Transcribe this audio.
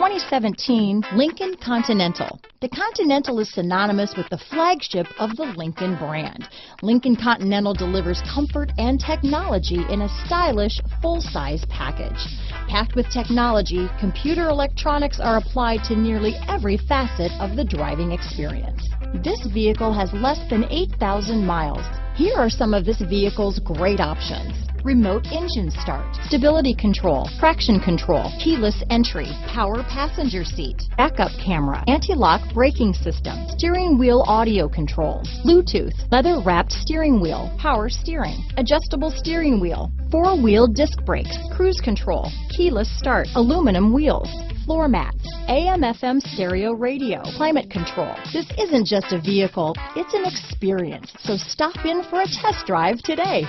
2017 Lincoln Continental. The Continental is synonymous with the flagship of the Lincoln brand. Lincoln Continental delivers comfort and technology in a stylish, full-size package. Packed with technology, computer electronics are applied to nearly every facet of the driving experience. This vehicle has less than 8,000 miles. Here are some of this vehicle's great options: remote engine start, stability control, traction control, keyless entry, power passenger seat, backup camera, anti-lock braking system, steering wheel audio controls, Bluetooth, leather-wrapped steering wheel, power steering, adjustable steering wheel, four-wheel disc brakes, cruise control, keyless start, aluminum wheels, floor mats, AM/FM stereo radio, climate control. This isn't just a vehicle, it's an experience. So stop in for a test drive today.